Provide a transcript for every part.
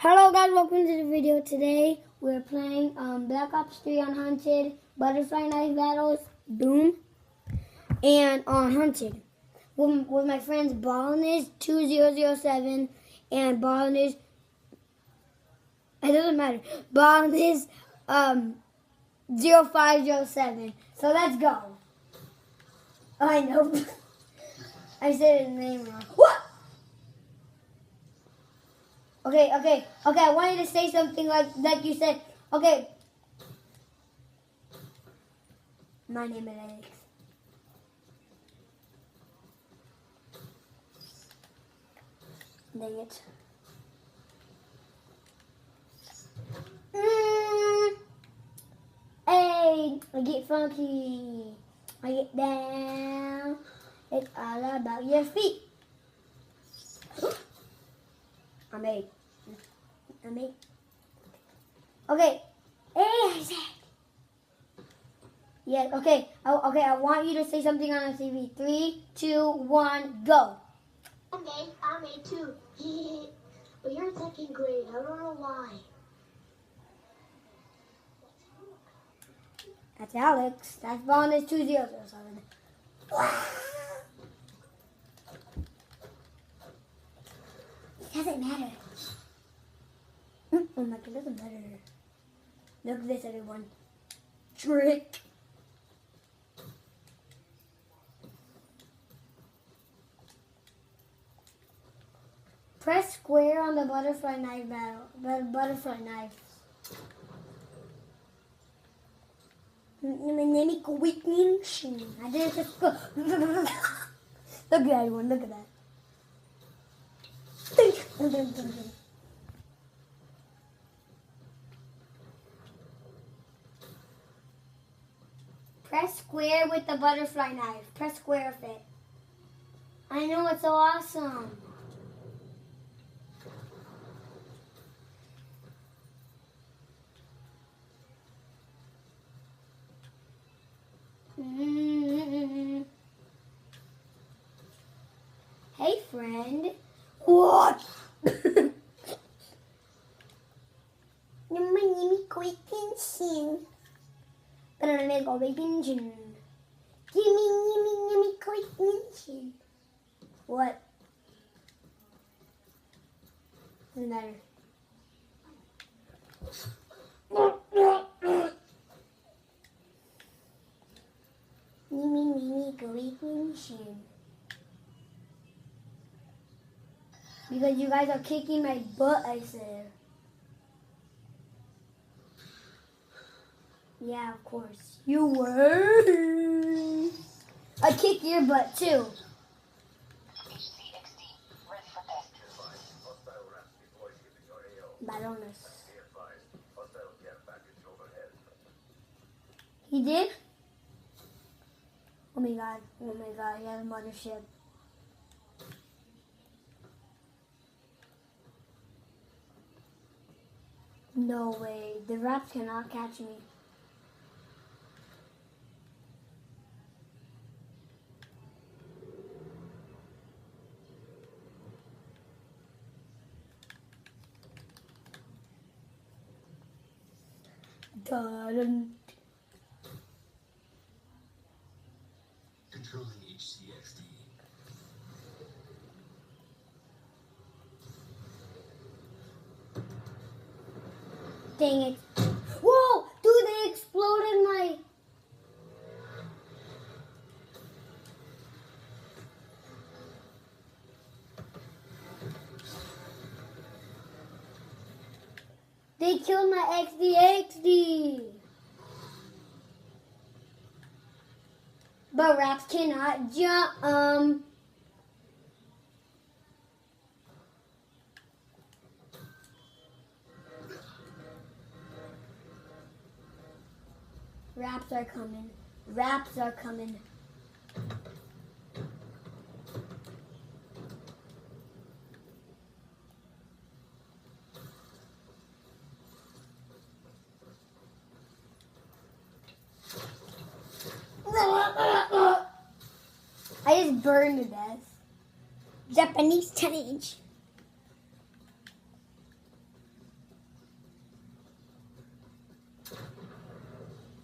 Hello guys, welcome to the video. Today we're playing Black Ops 3 on Hunted, Butterfly Knife Battles, Boom, and on Hunted. With my friends Ballinish2007 and Ballinish, it doesn't matter, Ballinish 0507. So let's go. I know. I said his name wrong. What? Okay. I wanted to say something like you said. Okay. My name is Alex. Dang it. Hey, I get funky. I get down. It's all about your feet. I'm eight. Okay. Hey, Isaac. Yes. Okay. I want you to say something on the TV. 3, 2, 1, go. I'm eight too. But you're in second grade. I don't know why. That's Alex. That's Ballinish 2007. It doesn't matter. Oh my god, it doesn't matter. Look at this, everyone. Trick. Press square on the butterfly knife battle. The butterfly knife. I did it. Look at everyone. Look at that. Press square with the butterfly knife. Press square with it. I know, it's so awesome. Hey, friend. What? My name is Quick Pinching. Gimme Quick Pinching. What? Doesn't matter. Because you guys are kicking my butt, I said. Yeah, of course. You were. I kick your butt too. Balones. He did? Oh my god, he has a mothership. No way, the rats cannot catch me. Dun. Controlling HCXD. Dang it. Whoa! Dude, they exploded my... They killed my XD. But rats cannot jump. Raps are coming. Raps are coming. I just burned to death. Japanese challenge.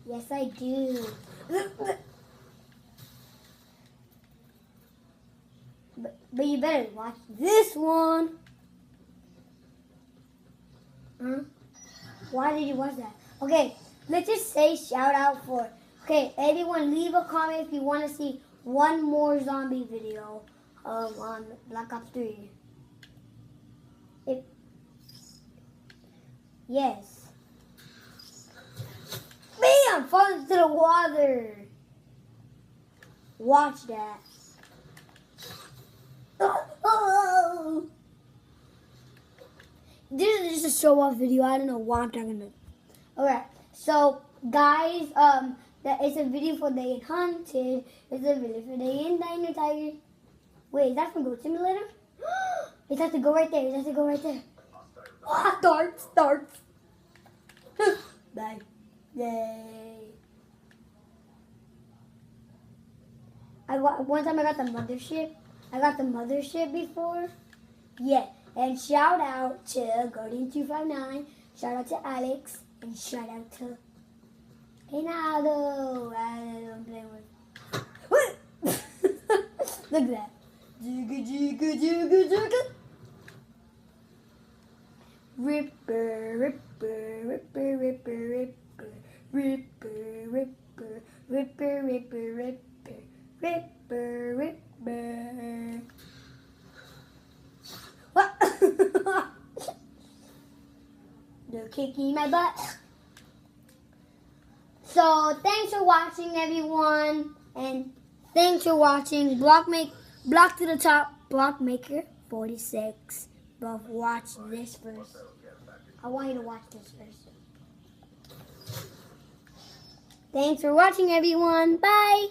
Yes, I do. But you better watch this one. Huh? Why did you watch that? Okay, let's just say shout out for. Okay, everyone leave a comment if you want to see one more zombie video on Black Ops 3. Yes. Bam! Falls into the water. Watch that. Oh. This is just a show off video. I don't know why I'm talking about. Alright, so guys, that is a video for Day in Hunted. It's a video for Day in Dino Tiger. Wait, is that from Goat Simulator? It has to go right there. It has to go right there. Ah, darts. Bye. Yay. One time I got the mothership. I got the mothership before. Yeah. And shout out to Guardian259. Shout out to Alex. And shout out to Reynaldo. I'm playing with. Look at that. Jigga. Ripper. What? They're kicking my butt. So thanks for watching, everyone, and thanks for watching Block to the Top Blockmaker 46. But watch this first. I want you to watch this first. Thanks for watching, everyone. Bye.